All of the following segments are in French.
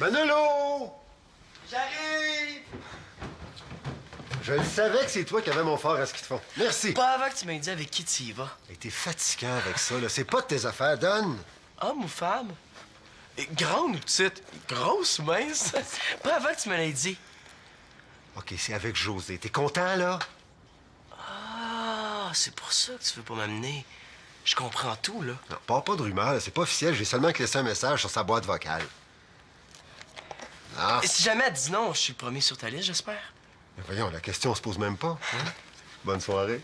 Manolo! J'arrive! Je le savais que c'est toi qui avais mon fort à ski de fond. Merci. Pas avant que tu m'aies dit avec qui tu y vas. Hey, t'es fatigant avec ça, là. C'est pas de tes affaires. Donne. Homme ou femme? Grande ou petite? Grosse ou mince? Pas avant que tu me l'aies dit. OK, c'est avec José. T'es content, là? Ah, c'est pour ça que tu veux pas m'amener. Je comprends tout, là. Non, pas de rumeur, là. C'est pas officiel. J'ai seulement laissé un message sur sa boîte vocale. Ah. Et si jamais elle dit non, je suis le premier sur ta liste, j'espère. Mais voyons, la question se pose même pas. Hein? Bonne soirée.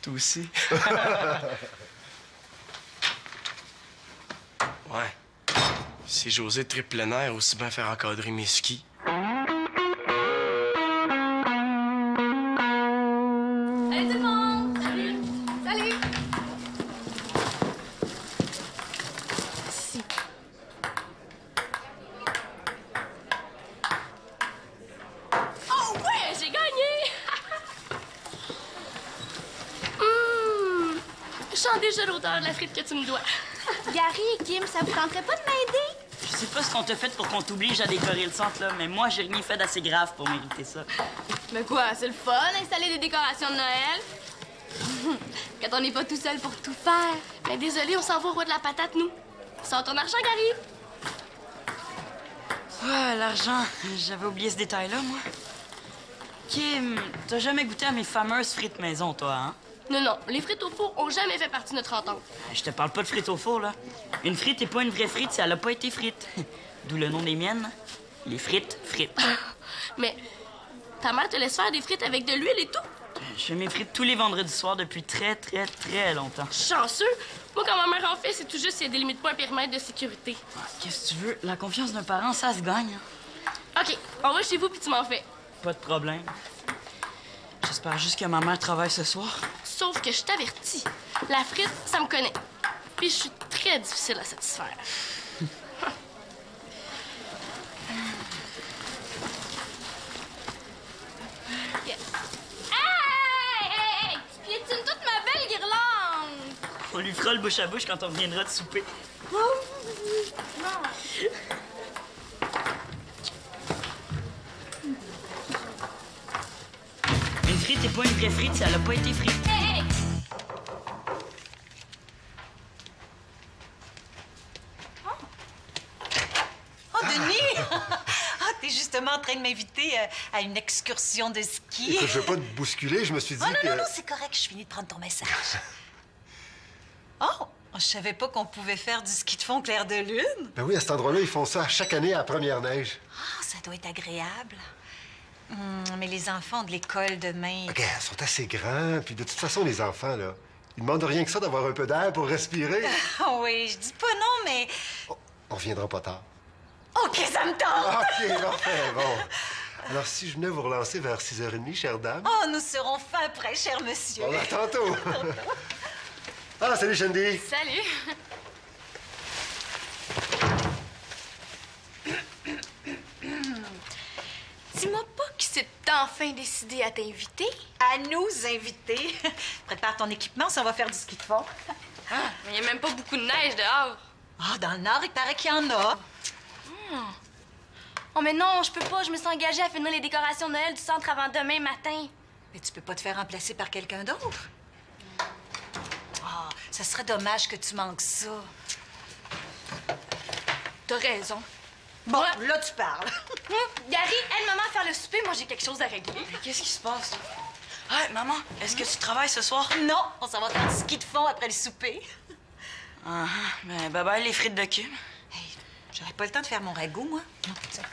Toi aussi. Ouais. Si José triple plein air, aussi bien faire encadrer mes skis. Salut tout le monde! Salut! Salut! Si. Oh ouais, j'ai gagné! Je sens déjà l'odeur de la frite que tu me dois. Gary et Kim, ça vous tenterait pas de m'aider? Je sais pas ce qu'on t'a fait pour qu'on t'oblige à décorer le centre, là, mais moi, j'ai rien fait d'assez grave pour mériter ça. Mais quoi, c'est le fun, installer des décorations de Noël? Quand on n'est pas tout seul pour tout faire. Mais désolé, on s'en va au roi de la patate, nous. Sors ton argent, Gary. Ouais, l'argent. J'avais oublié ce détail-là, moi. Kim, t'as jamais goûté à mes fameuses frites maison, toi, hein? Non, non, les frites au four ont jamais fait partie de notre entente. Je te parle pas de frites au four, là. Une frite est pas une vraie frite si elle a pas été frite. D'où le nom des miennes. Les frites, frites. Mais ta mère te laisse faire des frites avec de l'huile et tout? Je fais mes frites tous les vendredis soirs depuis très, très, très longtemps. Chanceux! Moi, quand ma mère en fait, c'est tout juste s'il y a des limites pas un périmètre de sécurité. Qu'est-ce que tu veux? La confiance d'un parent, ça se gagne. Hein? OK, on va chez vous puis tu m'en fais. Pas de problème. J'espère juste que ma mère travaille ce soir. Sauf que je t'avertis, la frite, ça me connaît. Puis je suis très difficile à satisfaire. Yeah. Hey! Tu piétines toute ma belle guirlande! On lui fera le bouche à bouche quand on reviendra de souper. Une frite n'est pas une vraie frite si elle n'a pas été frite. Hey! Oh, Denis! Ah, t'es justement en train de m'inviter à une excursion de ski. Écoute, je veux pas te bousculer. Je me suis dit Oh, que... non, c'est correct. Je finis de prendre ton message. Oh, je savais pas qu'on pouvait faire du ski de fond clair de lune. Ben oui, à cet endroit-là, ils font ça chaque année à la première neige. Ah, ça doit être agréable. Mais les enfants de l'école demain... OK, ils sont assez grands. Puis de toute façon, les enfants, là, ils demandent rien que ça d'avoir un peu d'air pour respirer. Ah oui, je dis pas non, mais... Oh, on reviendra pas tard. OK, ça me tente! OK, parfait, bon. Alors, si je venais vous relancer vers 6h30, chère dame... Oh, nous serons fin prêts, cher monsieur. On à tantôt. Ah, salut, Shandy. Salut! Dis-moi pas qui s'est enfin décidé à t'inviter. À nous inviter. Prépare ton équipement si on va faire du ski de fond. Ah, mais il n'y a même pas beaucoup de neige dehors. Ah, dans le Nord, il paraît qu'il y en a. Oh, mais non, je peux pas. Je me suis engagée à finir les décorations de Noël du centre avant demain matin. Mais tu peux pas te faire remplacer par quelqu'un d'autre. Ah, ça serait dommage que tu manques ça. T'as raison. Bon, là, tu parles. Gary, aide maman à faire le souper. Moi, j'ai quelque chose à régler. Mais qu'est-ce qui se passe? Hey, maman, est-ce que tu travailles ce soir? Non, on s'en va faire du ski de fond après le souper. Ah, ben bye-bye les frites de Kim. Hey, j'aurais pas le temps de faire mon ragoût, moi. Non, tiens.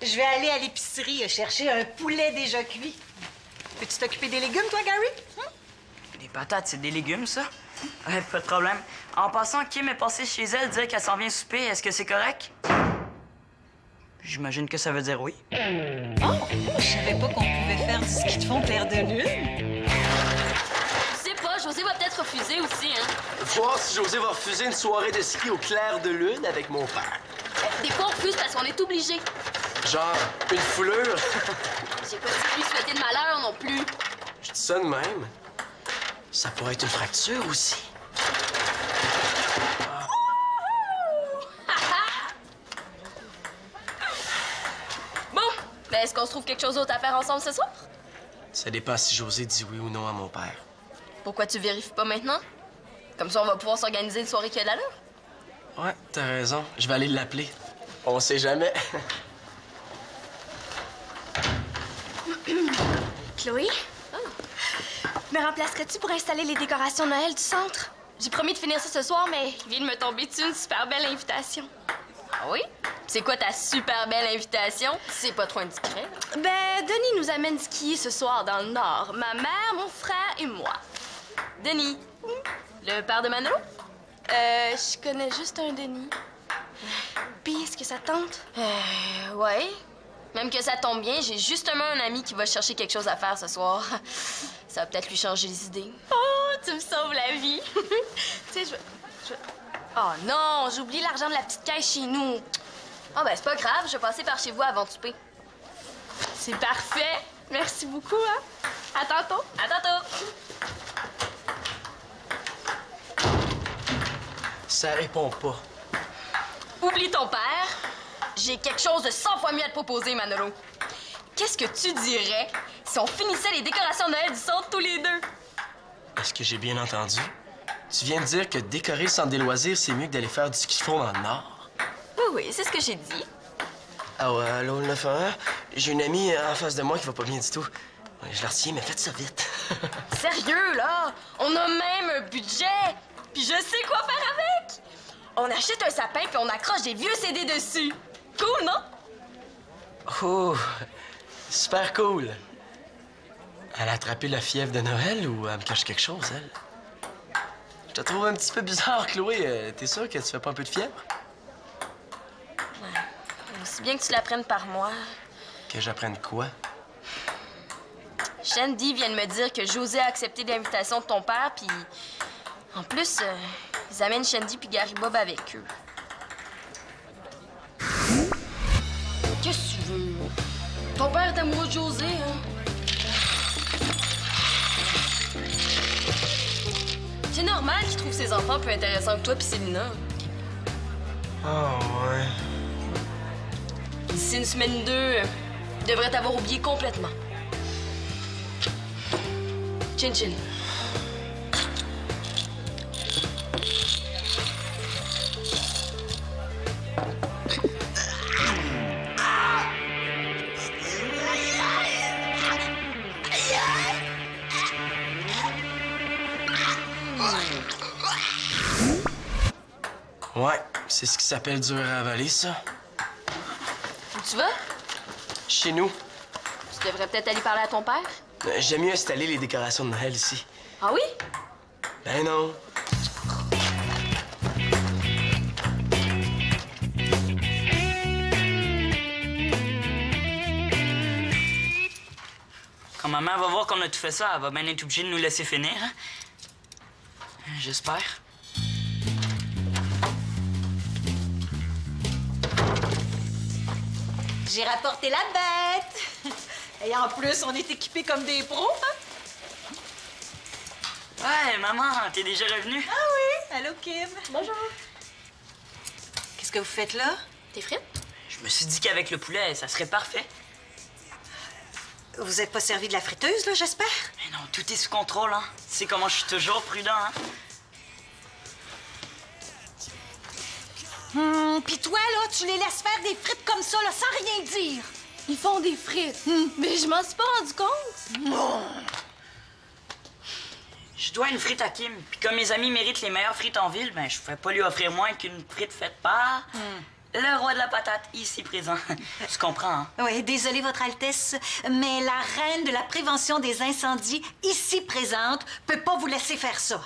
Je vais aller à l'épicerie chercher un poulet déjà cuit. Peux-tu t'occuper des légumes, toi, Gary? Des patates, c'est des légumes, ça? Ouais, pas de problème. En passant, Kim est passée chez elle dire qu'elle s'en vient souper. Est-ce que c'est correct? J'imagine que ça veut dire oui. Oh, je savais pas qu'on pouvait faire du ski de fond clair de lune. Je sais pas, José va peut-être refuser aussi, hein. Faut voir si José va refuser une soirée de ski au clair de lune avec mon père. Des fois, on refuse parce qu'on est obligé. Genre, une foulure. J'ai pas dit lui souhaiter de malheur non plus. Je dis ça de même. Ça pourrait être une fracture aussi. est-ce qu'on se trouve quelque chose d'autre à faire ensemble ce soir? Ça dépend si José dit oui ou non à mon père. Pourquoi tu vérifies pas maintenant? Comme ça, on va pouvoir s'organiser une soirée qui a de l'allure. Ouais, t'as raison. Je vais aller l'appeler. On sait jamais. Chloé? Me remplacerais-tu pour installer les décorations de Noël du centre? J'ai promis de finir ça ce soir, mais il vient de me tomber dessus une super belle invitation. Ah oui? C'est quoi ta super belle invitation? C'est pas trop indiscret. Ben, Denis nous amène skier ce soir dans le Nord. Ma mère, mon frère et moi. Denis, le père de Manolo? Je connais juste un Denis. Puis, est-ce que ça te tente? Ouais. Même que ça tombe bien, j'ai justement un ami qui va chercher quelque chose à faire ce soir. Ça va peut-être lui changer les idées. Oh, tu me sauves la vie. Tu sais, je... Oh non, j'ai oublié l'argent de la petite caisse chez nous. Oh ben, c'est pas grave, je vais passer par chez vous avant de souper. C'est parfait. Merci beaucoup, hein. À tantôt. À tantôt. Ça répond pas. Oublie ton père. J'ai quelque chose de 100 fois mieux à te proposer, Manolo. Qu'est-ce que tu dirais si on finissait les décorations de Noël du centre tous les deux? Est-ce que j'ai bien entendu? Tu viens de dire que décorer le centre des loisirs, c'est mieux que d'aller faire du ski de fond dans le Nord? Oui, oui, c'est ce que j'ai dit. Ah ouais, allô, le 911? J'ai une amie en face de moi qui va pas bien du tout. Je la retiens, mais faites ça vite. Sérieux, là? On a même un budget. Puis je sais quoi faire avec. On achète un sapin puis on accroche des vieux CD dessus. Cool, non? Oh, super cool. Elle a attrapé la fièvre de Noël ou elle me cache quelque chose, elle? Je te trouve un petit peu bizarre, Chloé. T'es sûre que tu fais pas un peu de fièvre? Aussi bien que tu l'apprennes par moi. Que j'apprenne quoi? Shandy vient de me dire que José a accepté l'invitation de ton père, puis en plus, ils amènent Shandy puis Gary Bob avec eux. Qu'est-ce que tu veux? Ton père est amoureux de José, hein? C'est normal qu'il trouve ses enfants plus intéressants que toi puis Célina. Oh, ouais. D'ici une semaine ou deux, il devrait t'avoir oublié complètement. Chin chin. Ouais, c'est ce qui s'appelle dur à avaler, ça. Où tu vas? Chez nous, Tu devrais peut-être aller parler à ton père. j'aime mieux installer les décorations de Noël ici. Ah oui? Ben non. Quand maman va voir qu'on a tout fait ça, elle va bien être obligée de nous laisser finir, hein? J'espère. J'ai rapporté la bête. Et en plus, on est équipés comme des pros, hein? Ouais, maman, t'es déjà revenue? Ah oui! Allô, Kim? Bonjour. Qu'est-ce que vous faites là? T'es frites? Je me suis dit qu'avec le poulet, ça serait parfait. Vous êtes pas servi de la friteuse, là, j'espère? Mais non, tout est sous contrôle, hein? Tu sais comment je suis toujours prudent, hein? Puis toi, là, tu les laisses faire des frites comme ça, là, sans rien dire. Ils font des frites. Mais je m'en suis pas rendu compte. Je dois une frite à Kim. Puis comme mes amis méritent les meilleures frites en ville, ben je pouvais pas lui offrir moins qu'une frite faite par le roi de la patate, ici présent. Tu comprends, hein? Oui, désolée, Votre Altesse, mais la reine de la prévention des incendies, ici présente, peut pas vous laisser faire ça.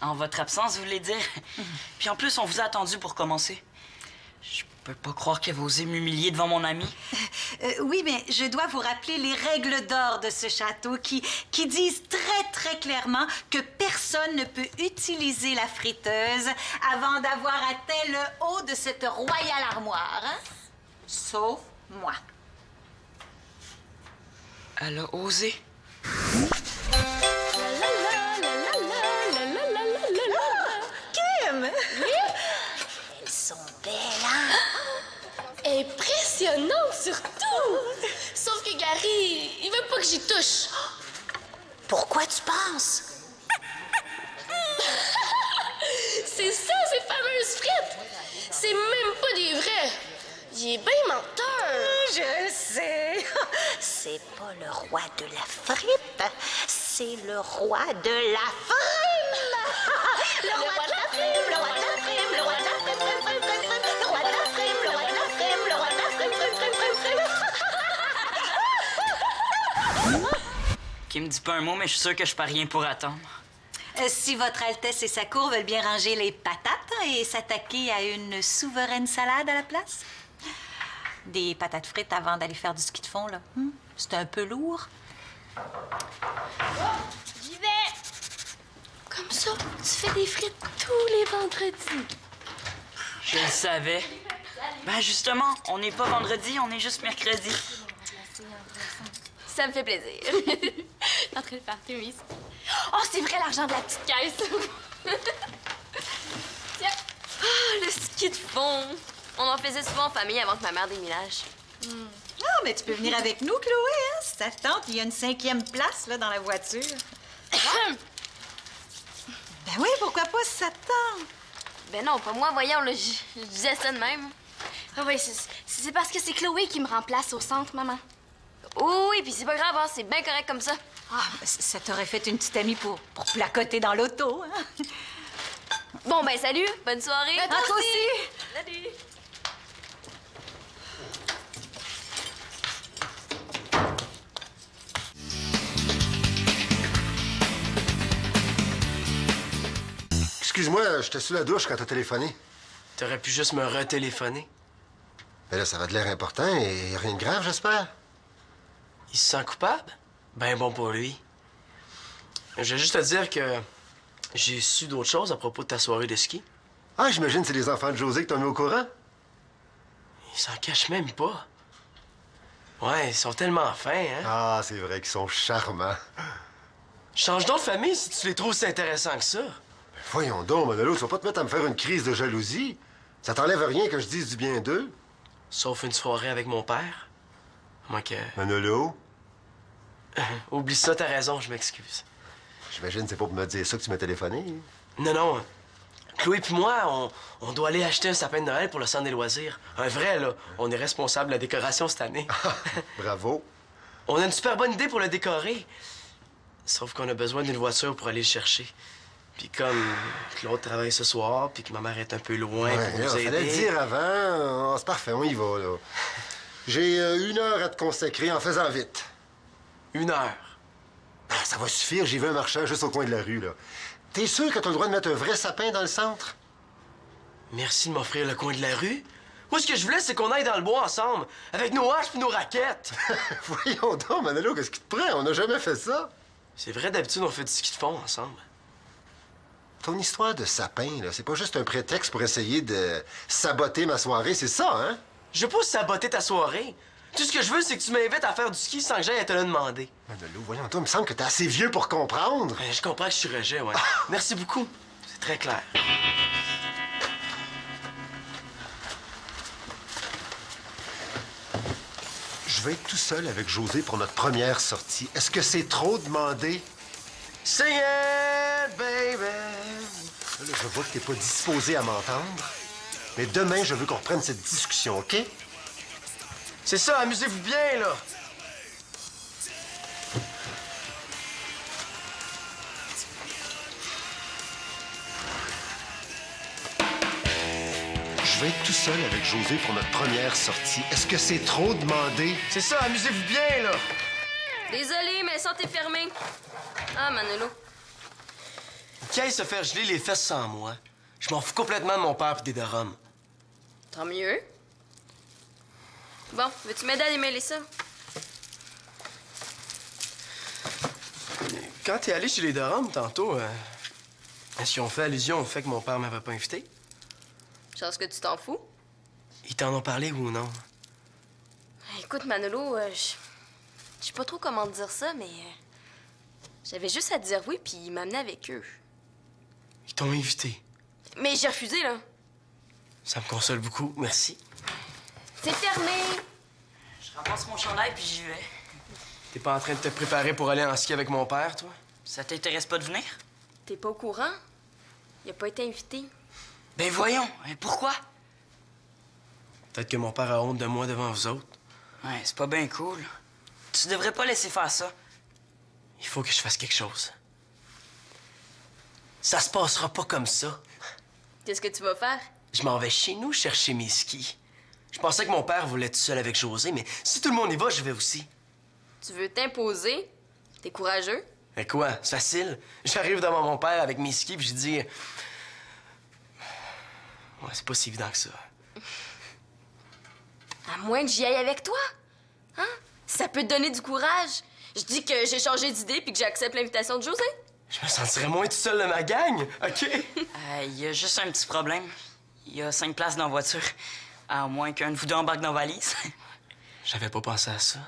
En votre absence, vous voulez dire? Puis en plus, on vous a attendu pour commencer. Je peux pas croire qu'elle va oser m'humilier devant mon ami. Oui, mais je dois vous rappeler les règles d'or de ce château qui disent très, très clairement que personne ne peut utiliser la friteuse avant d'avoir atteint le haut de cette royale armoire, hein? Sauf moi. Elle a osé. Kim! Elles sont belles, hein? Impressionnantes, surtout! Sauf que que Gary, il veut pas que j'y touche. Pourquoi tu penses? C'est ça, ces fameuses frites. C'est même pas des vrais. Il est bien menteur. Je sais. C'est pas le roi de la frite, c'est le roi de la frime. Le roi de la frime, le roi de la frime, le roi de la frime, frime, frime, frime, frime, le roi de la frime, le roi de la frime, le roi de la frime, frime, frime, frime, frime. Qui me dit pas un mot, mais je suis sûr que je peux rien pour attendre. Si votre Altesse et sa cour veulent bien ranger les patates et s'attaquer à une souveraine salade à la place. Des patates frites avant d'aller faire du ski de fond, là. C'est un peu lourd. J'y vais. Comme ça, tu fais des frites tous les vendredis. Je le savais. Ben justement, on n'est pas vendredi, on est juste mercredi. Ça me fait plaisir. T'es en train de faire tes mises. Oh, c'est vrai, l'argent de la petite caisse. Tiens. Ah, le ski de fond. On en faisait souvent en famille avant que ma mère déménage. Ah, mais tu peux venir avec nous, Chloé, hein? Si ça te tente, il y a une 5e place, là, dans la voiture. Ben oui, pourquoi pas si ça te tente? Ben non, pas moi, voyons, là, je disais ça de même. Ah oui, c'est parce que c'est Chloé qui me remplace au centre, maman. Oui, puis c'est pas grave, hein, c'est bien correct comme ça. Ah, ben, ça t'aurait fait une petite amie pour placoter dans l'auto, hein? Bon, ben salut, bonne soirée. À toi aussi. Salut. Excuse-moi, j'étais sous la douche quand t'as téléphoné. T'aurais pu juste me retéléphoner. Mais là, ça va de l'air important et rien de grave, j'espère. Il se sent coupable? Ben bon pour lui. Je vais juste te dire que j'ai su d'autres choses à propos de ta soirée de ski. Ah, j'imagine que c'est les enfants de José que t'as mis au courant. Ils s'en cachent même pas. Ouais, ils sont tellement fins, hein? Ah, c'est vrai qu'ils sont charmants. Change donc de famille si tu les trouves si intéressants que ça. Voyons donc, Manolo, tu vas pas te mettre à me faire une crise de jalousie. Ça t'enlève rien que je dise du bien d'eux. Sauf une soirée avec mon père. Moi que... Manolo, Oublie ça, t'as raison, je m'excuse. j'imagine que c'est pas pour me dire ça que tu m'as téléphoné. Non, non. Chloé puis moi, on doit aller acheter un sapin de Noël pour le centre des loisirs. Un vrai, là. On est responsable de la décoration cette année. Bravo. On a une super bonne idée pour le décorer. Sauf qu'on a besoin d'une voiture pour aller le chercher. Puis comme Claude travaille ce soir, puis que ma mère est un peu loin pour nous aider... fallait le dire avant. Ah, c'est parfait, on y va, là. J'ai 1 heure à te consacrer en faisant vite. 1 heure. Ah, ça va suffire, j'y vais un marchand juste au coin de la rue, là. T'es sûr que t'as le droit de mettre un vrai sapin dans le centre? Merci de m'offrir le coin de la rue. Moi, ce que je voulais, c'est qu'on aille dans le bois ensemble, avec nos haches puis nos raquettes. Voyons donc, Manolo, qu'est-ce qui te prend? On n'a jamais fait ça. C'est vrai, d'habitude, on fait du ski de fond ensemble. Ton histoire de sapin, là, c'est pas juste un prétexte pour essayer de saboter ma soirée, c'est ça, hein? Je veux pas saboter ta soirée. Tout ce que je veux, c'est que tu m'invites à faire du ski sans que j'aille à te le demander. Manolo, voyons toi, il me semble que t'es assez vieux pour comprendre. Je comprends que je suis rejet, ouais. Merci beaucoup. C'est très clair. Je vais être tout seul avec José pour notre première sortie. Est-ce que c'est trop demandé? Sing it, baby. Là, je vois que t'es pas disposé à m'entendre. Mais demain, je veux qu'on reprenne cette discussion, OK? C'est ça, amusez-vous bien, là. Je vais être tout seul avec José pour notre première sortie. Est-ce que c'est trop demandé? C'est ça, amusez-vous bien, là. Désolée, mais ça t'est fermé. Ah, Manolo. Qui aille se faire geler les fesses sans moi? Je m'en fous complètement de mon père pis des darums. Tant mieux. Bon, veux-tu m'aider à démêler ça? Quand t'es allé chez les darums tantôt, est-ce qu'ils ont fait allusion au fait que mon père m'avait pas invité? Chance que tu t'en fous. Ils t'en ont parlé ou non? Écoute, Manolo, je sais pas trop comment te dire ça, mais j'avais juste à te dire oui, puis ils m'amenaient avec eux. Ils t'ont invité. Mais j'ai refusé, là. Ça me console beaucoup, merci. C'est fermé. Je ramasse mon chandail puis j'y vais. T'es pas en train de te préparer pour aller en ski avec mon père, toi? Ça t'intéresse pas de venir? T'es pas au courant? Il a pas été invité. Ben voyons, hein, pourquoi? Peut-être que mon père a honte de moi devant vous autres. Ouais, c'est pas bien cool. Tu devrais pas laisser faire ça. Il faut que je fasse quelque chose. Ça se passera pas comme ça. Qu'est-ce que tu vas faire? Je m'en vais chez nous chercher mes skis. Je pensais que mon père voulait être seul avec José, mais si tout le monde y va, je vais aussi. Tu veux t'imposer? T'es courageux? Mais quoi? C'est facile. J'arrive devant mon père avec mes skis, puis je dis... Ouais, c'est pas si évident que ça. À moins que j'y aille avec toi. Hein? Ça peut te donner du courage. Je dis que j'ai changé d'idée puis que j'accepte l'invitation de José. Je me sentirais moins tout seul de ma gang, OK? Il y a juste un petit problème. Il y a 5 places dans la voiture. À moins qu'un de vous deux embarque dans la valise. J'avais pas pensé à ça.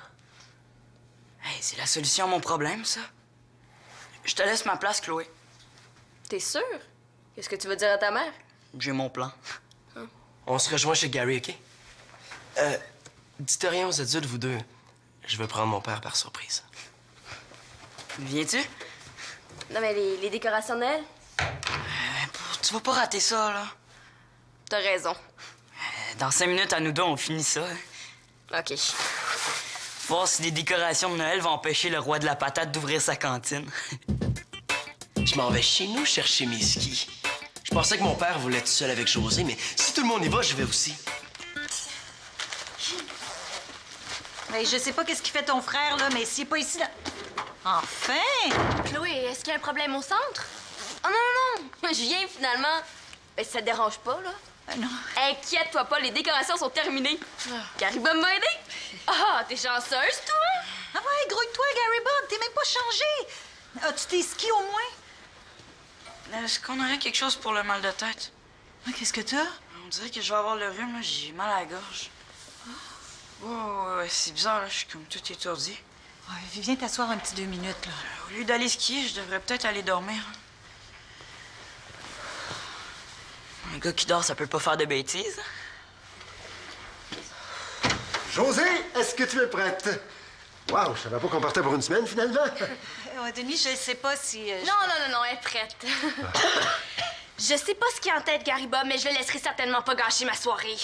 Hey, c'est la solution à mon problème, ça. Je te laisse ma place, Chloé. T'es sûr? Qu'est-ce que tu veux dire à ta mère? J'ai mon plan. On se rejoint chez Gary, OK? Dites rien aux adultes, vous deux. Je veux prendre mon père par surprise. Viens-tu? Non, mais les décorations de Noël? Tu vas pas rater ça, là. T'as raison. Dans 5 minutes, à nous deux, on finit ça. OK. Voir si les décorations de Noël vont empêcher le roi de la patate d'ouvrir sa cantine. Je m'en vais chez nous chercher mes skis. Je pensais que mon père voulait être seul avec José, mais si tout le monde y va, je vais aussi. Mais je sais pas qu'est-ce qui fait ton frère, là, mais s'il est pas ici, là... Enfin! Chloé, est-ce qu'il y a un problème au centre? Oh non, non, non! Je viens finalement. Ben, ça te dérange pas, là? Non. Inquiète-toi pas, les décorations sont terminées. Gary va m'aider. Ah, t'es chanceuse, toi? Ah ouais, grouille-toi, Gary Bob, t'es même pas changé. As-tu tes skis au moins? Est-ce qu'on aurait quelque chose pour le mal de tête? Ah, qu'est-ce que t'as? On dirait que je vais avoir le rhume, là. J'ai mal à la gorge. Ouais, c'est bizarre, là. Je suis comme tout étourdi. Ouais, viens t'asseoir un petit 2 minutes, là. Au lieu d'aller skier, je devrais peut-être aller dormir. Un gars qui dort, ça peut pas faire de bêtises. José, est-ce que tu es prête? Wow, je savais pas qu'on partait pour une semaine, finalement. Denis, je sais pas si... Non, elle est prête. Je sais pas ce qu'il y a en tête, Gary Bob, mais je le laisserai certainement pas gâcher ma soirée.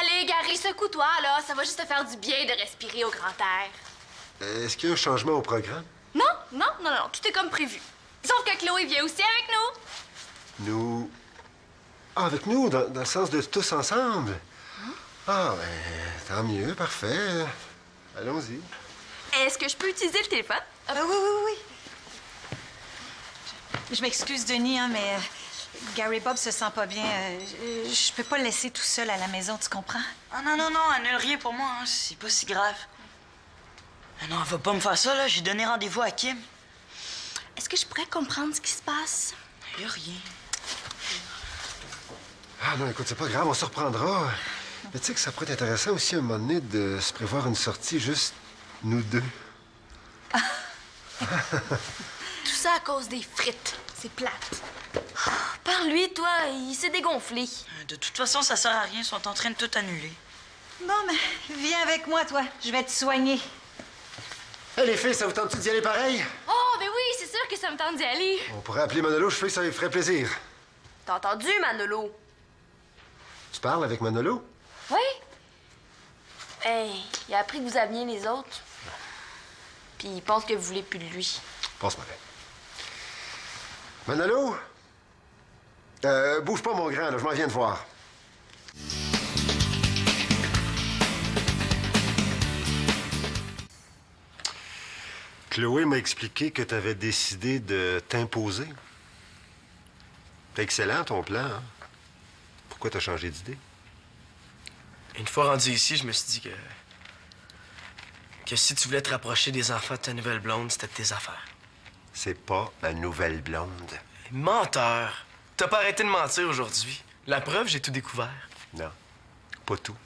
Allez, Gary, secoue-toi, là. Ça va juste te faire du bien de respirer au grand air. Est-ce qu'il y a un changement au programme? Non, tout est comme prévu. Sauf que Chloé vient aussi avec nous. Nous... Ah, avec nous, dans le sens de tous ensemble? Ah, ben, tant mieux, parfait. Allons-y. Est-ce que je peux utiliser le téléphone? oui. Je m'excuse, Denis, hein, mais Gary Bob se sent pas bien. Je peux pas le laisser tout seul à la maison, tu comprends? Ah non, annule rien pour moi, hein. C'est pas si grave. Ah non, elle va pas me faire ça, là. J'ai donné rendez-vous à Kim. Est-ce que je pourrais comprendre ce qui se passe? Y a rien. Ah non, écoute, c'est pas grave, on se reprendra. Mais tu sais que ça pourrait être intéressant aussi un moment donné de se prévoir une sortie juste nous deux. Tout ça à cause des frites. C'est plate. Parle-lui, toi, il s'est dégonflé. De toute façon, ça sert à rien. Ils sont en train de tout annuler. Bon, ben, viens avec moi, toi. Je vais te soigner. Hé, les filles, ça vous tente-tu d'y aller pareil? Oh, ben oui, c'est sûr que ça me tente d'y aller. On pourrait appeler Manolo, je fais ça lui ferait plaisir. T'as entendu, Manolo? Tu parles avec Manolo? Oui. Hey, il a appris que vous aviez les autres. Puis il pense que vous voulez plus de lui. Passe-moi bien. Manolo? Bouge pas, mon grand, là, je m'en viens de voir. Chloé m'a expliqué que tu avais décidé de t'imposer. C'est excellent, ton plan, hein? Pourquoi t'as changé d'idée? Une fois rendu ici, je me suis dit que si tu voulais te rapprocher des enfants de ta nouvelle blonde, c'était de tes affaires. C'est pas ma nouvelle blonde. Menteur! T'as pas arrêté de mentir aujourd'hui. La preuve, j'ai tout découvert. Non, pas tout.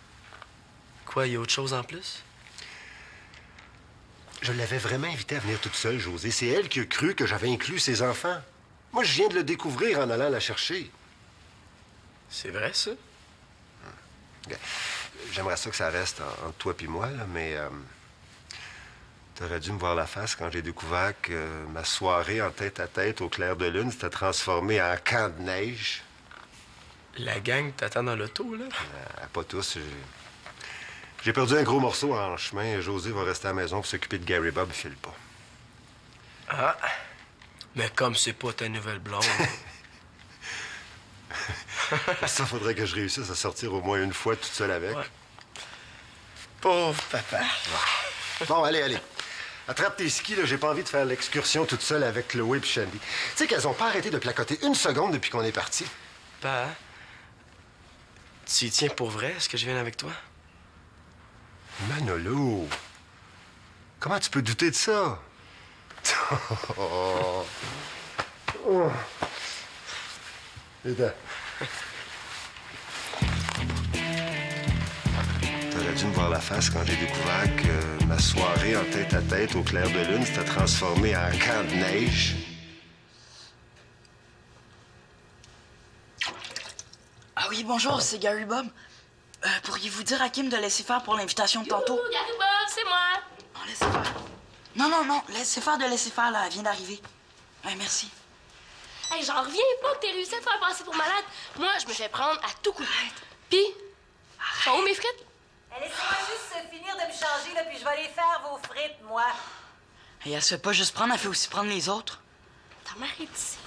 Quoi, y a autre chose en plus? Je l'avais vraiment invitée à venir toute seule, José. C'est elle qui a cru que j'avais inclus ses enfants. Moi, je viens de le découvrir en allant la chercher. C'est vrai, ça? J'aimerais ça que ça reste entre toi et moi, là, mais... T'aurais dû me voir la face quand j'ai découvert que ma soirée en tête-à-tête au clair de lune s'était transformée en camp de neige. La gang t'attend dans l'auto, là? Pas tous. J'ai perdu un gros morceau en chemin. José va rester à la maison pour s'occuper de Gary Bob. Il file pas. Ah. Mais comme c'est pas ta nouvelle blonde. Ça, faudrait que je réussisse à sortir au moins une fois toute seule avec. Ouais. Pauvre papa. Bon, allez. Attrape tes skis, là. J'ai pas envie de faire l'excursion toute seule avec Chloé et Shandy. Tu sais qu'elles ont pas arrêté de placoter une seconde depuis qu'on est parti. Pa, tu y tiens pour vrai? Est-ce que je viens avec toi? Manolo, comment tu peux douter de ça? T'aurais dû me voir la face quand j'ai découvert que ma soirée en tête-à-tête au clair de lune s'était transformée en camp de neige. Ah oui, bonjour, c'est Gary Bob. Pourriez-vous dire à Kim de laisser faire pour l'invitation de tantôt? Youhou, Gary Bob, c'est moi! Non, laissez faire. Non, laissez faire de laisser faire, là, elle vient d'arriver. Ouais, merci. Hey, j'en reviens pas que t'aies réussi à te faire passer pour malade. Moi, je me fais prendre à tout coup. Pis, sont où mes frites? Laissez-moi juste finir de me changer, là, puis je vais aller faire vos frites, moi. Et elle se fait pas juste prendre, elle fait aussi prendre les autres. Ta mère est ici.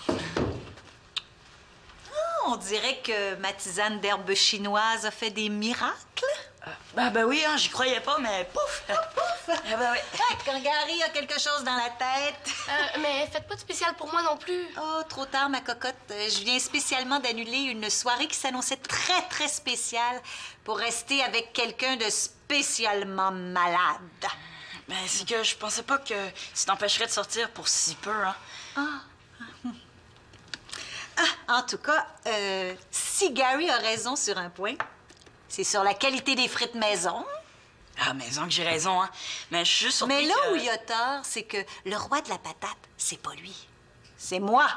On dirait que ma tisane d'herbe chinoise a fait des miracles. Ben oui, hein, j'y croyais pas, mais pouf! Pouf! Eh ben oui. Quand Gary a quelque chose dans la tête. Mais faites pas de spécial pour moi non plus. Oh, trop tard, ma cocotte. Je viens spécialement d'annuler une soirée qui s'annonçait très, très spéciale pour rester avec quelqu'un de spécialement malade. Ben, c'est que je pensais pas que ça t'empêcherait de sortir pour si peu, hein. En tout cas, si Gary a raison sur un point, c'est sur la qualité des frites maison. Ah, maison que j'ai raison, hein. Mais je suis juste surpris Mais là que... où il a tort, c'est que le roi de la patate, c'est pas lui. C'est moi.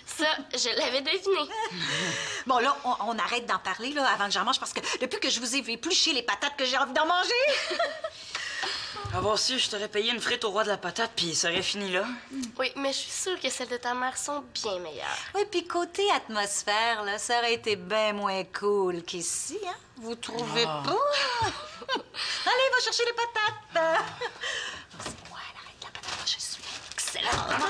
Ça, je l'avais deviné. Bon, là, on arrête d'en parler là, avant que j'en mange parce que depuis que je vous ai vu éplucher les patates que j'ai envie d'en manger. Avoir su, je t'aurais payé une frite au roi de la patate, puis ça aurait fini là. Oui, mais je suis sûre que celles de ta mère sont bien meilleures. Oui, puis côté atmosphère, là, ça aurait été bien moins cool qu'ici, hein? Vous trouvez pas? Allez, va chercher les patates. C'est moi, la reine de la patate. Je suis excellente.